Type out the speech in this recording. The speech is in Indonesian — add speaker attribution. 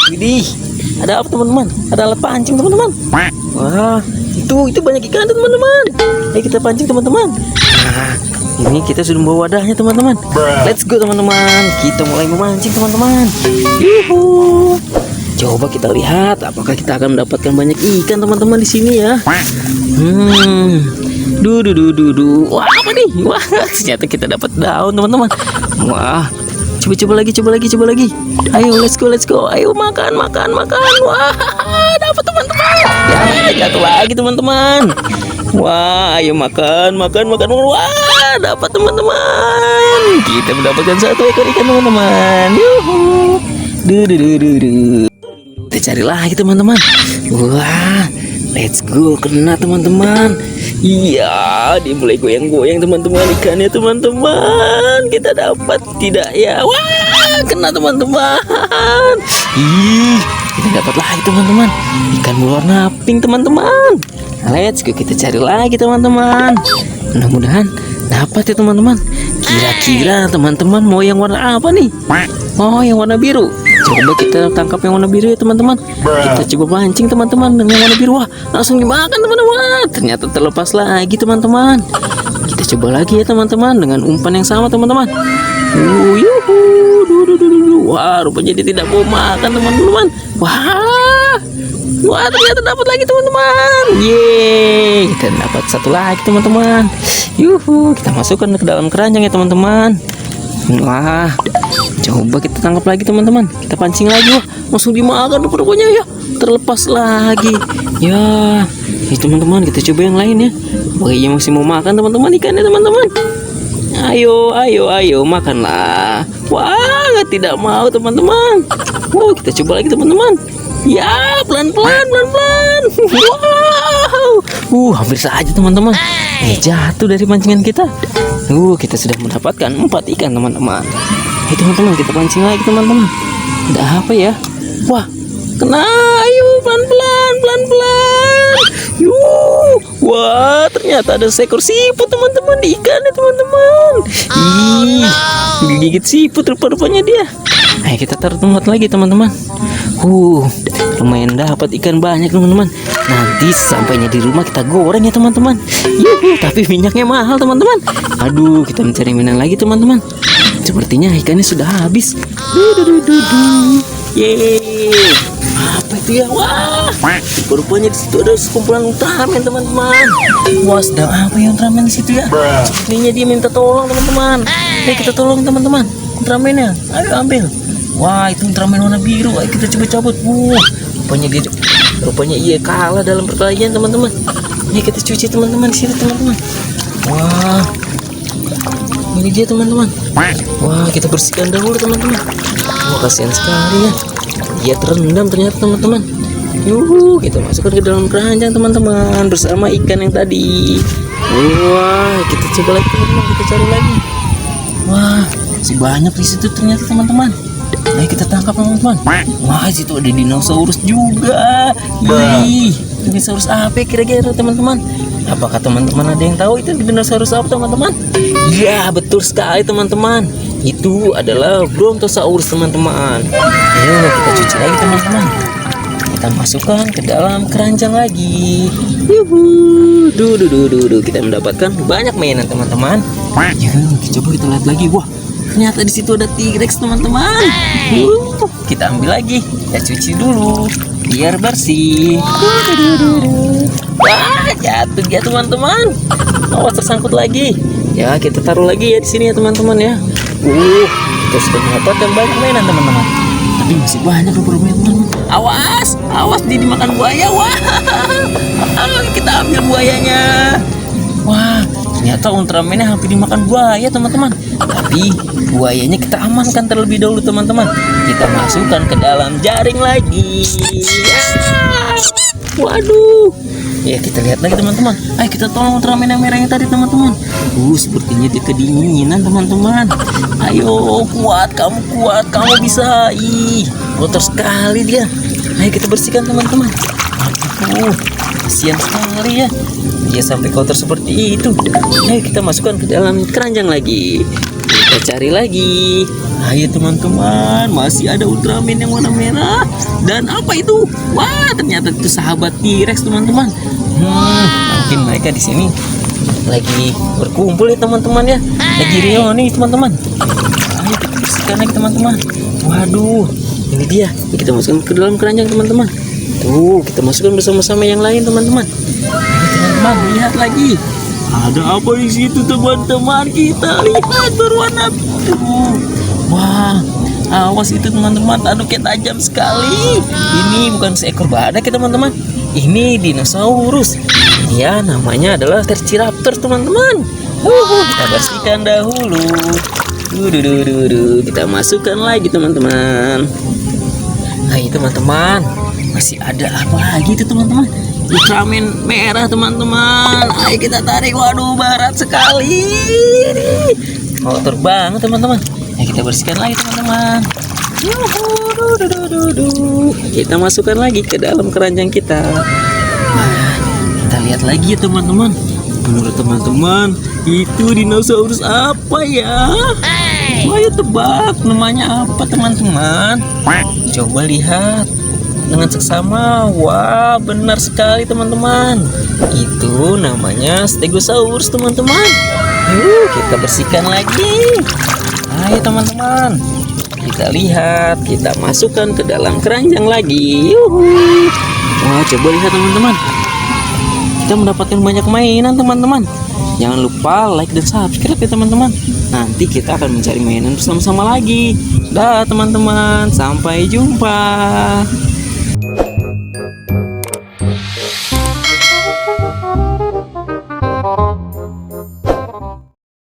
Speaker 1: Widih, ada apa teman-teman? Ada alat pancing teman-teman. Wah, itu banyak ikan teman-teman. Ayo kita pancing teman-teman. Nah, ini kita sudah membawa wadahnya teman-teman. Let's go teman-teman. Kita mulai memancing teman-teman. Yuhu. Coba kita lihat apakah kita akan mendapatkan banyak ikan teman-teman di sini ya. Wah, apa nih? Wah, ternyata kita dapat daun teman-teman. Wah, coba lagi. Ayo, let's go. Ayo makan. Wah, dapat teman-teman. Ya, jatuh lagi teman-teman. Wah, ayo makan. Wah, dapat teman-teman. Kita mendapatkan satu ekor ikan teman-teman. Yuhu. Kita cari lagi teman-teman. Wah, let's go, kena teman-teman. Iya, dia mulai goyang-goyang teman-teman ikannya teman-teman. Kita dapat tidak ya? Wah, kena teman-teman. Ih, kita dapat lagi teman-teman. Ikan berwarna pink teman-teman. Let's go, kita cari lagi teman-teman. Mudah-mudahan dapat ya teman-teman. Kira-kira teman-teman mau yang warna apa nih? Oh, yang warna biru. Coba kita tangkap yang warna biru ya teman-teman. Kita coba pancing teman-teman dengan yang warna biru. Wah, langsung dimakan teman-teman. Ternyata terlepas lagi teman-teman. Kita coba lagi ya teman-teman dengan umpan yang sama teman-teman. Wah, rupanya dia tidak mau makan teman-teman. Wah, ternyata dapat lagi teman-teman. Yeay, kita dapat satu lagi teman-teman. Yuhu, kita masukkan ke dalam keranjang ya teman-teman. Wah, coba kita tangkap lagi teman-teman. Kita pancing lagi. Wah, langsung dimakan rupanya ya. Terlepas lagi. Ya teman-teman, kita coba yang lain ya. Bagaimana masih mau makan teman-teman ikannya teman-teman. Ayo makanlah. Wah, tidak mau teman-teman. Wow, kita coba lagi teman-teman. Ya, pelan-pelan. Wow, hampir saja teman-teman. Jatuh dari pancingan kita. Kita sudah mendapatkan 4 ikan teman-teman. Teman-teman, kita pancing lagi teman-teman. Ada apa ya? Wah, kena. Ayo pelan-pelan. Wah, ternyata ada seekor siput teman-teman di ikannya teman-teman. Digigit siput rupa-rupanya dia. Ayo kita taruh tempat lagi teman-teman. Lumayan dapat ikan banyak teman-teman. Nanti sampainya di rumah kita goreng ya teman-teman. Tapi minyaknya mahal teman-teman. Aduh, kita mencari minyak lagi teman-teman. Sepertinya ikannya sudah habis. Yeay. Apa itu ya? Wah, rupanya di situ ada sekumpulan Ultraman teman-teman. Wah, sedang apa ya Ultraman di situ ya? Sepertinya dia minta tolong teman-teman. Kita tolong teman-teman. Ultramannya, ayo ambil. Wah, itu Ultraman warna biru. Ayo kita coba cabut. Rupanya iya kalah dalam perkelahian teman-teman. Ini kita cuci teman-teman di sini teman-teman. Wah, ini dia teman-teman. Wah, kita bersihkan dahulu teman-teman. Wah, kasihan sekali ya. Dia terendam ternyata teman-teman. Kita masukkan ke dalam keranjang teman-teman bersama ikan yang tadi. Wah, kita coba lagi teman-teman. Kita cari lagi. Wah, masih banyak di situ ternyata teman-teman. Ayo kita tangkap teman-teman. Wah, situ ada dinosaurus juga. Dinosaurus apa kira-kira teman-teman? Apakah teman-teman ada yang tahu itu dinosaurus apa teman-teman? Ya, betul sekali teman-teman. Itu adalah Brontosaurus teman-teman. Ayo kita cuci lagi teman-teman. Kita masukkan ke dalam keranjang lagi. Kita mendapatkan banyak mainan teman-teman. Coba kita lihat lagi. Wah, ternyata di situ ada T-Rex teman-teman. Kita ambil lagi. Kita cuci dulu biar bersih. Wah, jatuh dia teman-teman. Awas tersangkut lagi. Ya, kita taruh lagi ya di sini ya teman-teman ya. Kita sudah mendapatkan banyak mainan teman-teman. Tapi masih banyak beberapa teman-teman. Awas dia dimakan buaya. Wah, kita ambil buayanya. Wah, ternyata Ultraman hampir dimakan buaya teman-teman. Tapi buayanya kita amankan terlebih dahulu teman-teman. Kita masukkan ke dalam jaring lagi. Waduh. Ya, kita lihat lagi teman-teman. Ayo kita tolong Ultraman yang merah yang tadi teman-teman. Sepertinya dia kedinginan teman-teman. Ayo, kamu bisa. Kotor sekali dia. Ayo kita bersihkan teman-teman. Kasihan sekali ya. Dia sampai kotor seperti itu. Ayo kita masukkan ke dalam keranjang lagi. Kita cari lagi. Ayo teman-teman, masih ada Ultraman yang warna merah. Dan apa itu? Wah, ternyata itu sahabat T-Rex teman-teman. Mungkin mereka di sini lagi berkumpul ya teman-teman ya. Lagi reuni teman-teman. Ayo kita bersihkan lagi teman-teman. Waduh, ini dia. Kita masukkan ke dalam keranjang teman-teman. Tuh, kita masukkan bersama-sama yang lain teman-teman. Teman-teman, lihat lagi. Ada apa di situ teman-teman? Kita lihat berwarna biru. Wah, awas itu teman-teman, tanduknya tajam sekali. Ini bukan seekor badak ya teman-teman. Ini dinosaurus. Ya, namanya adalah Velociraptor teman-teman. Kita bersihkan dahulu. Kita masukkan lagi teman-teman. Hai teman-teman, masih ada apa lagi itu teman-teman? Ultraman merah teman-teman. Ayo kita tarik. Waduh, berat sekali. Kotor banget teman-teman. Ayo kita bersihkan lagi teman-teman. Kita masukkan lagi ke dalam keranjang kita. Nah, kita lihat lagi ya teman-teman. Menurut teman-teman, itu dinosaurus apa ya? Ayo tebak namanya apa teman-teman? Coba lihat dengan seksama. Wah, benar sekali teman-teman. Itu namanya Stegosaurus teman-teman. Yuk, kita bersihkan lagi. Ayo teman-teman, kita lihat, kita masukkan ke dalam keranjang lagi. Wah, coba lihat teman-teman. Kita mendapatkan banyak mainan teman-teman. Jangan lupa like dan subscribe ya teman-teman. Nanti kita akan mencari mainan bersama-sama lagi. Dah teman-teman, sampai jumpa.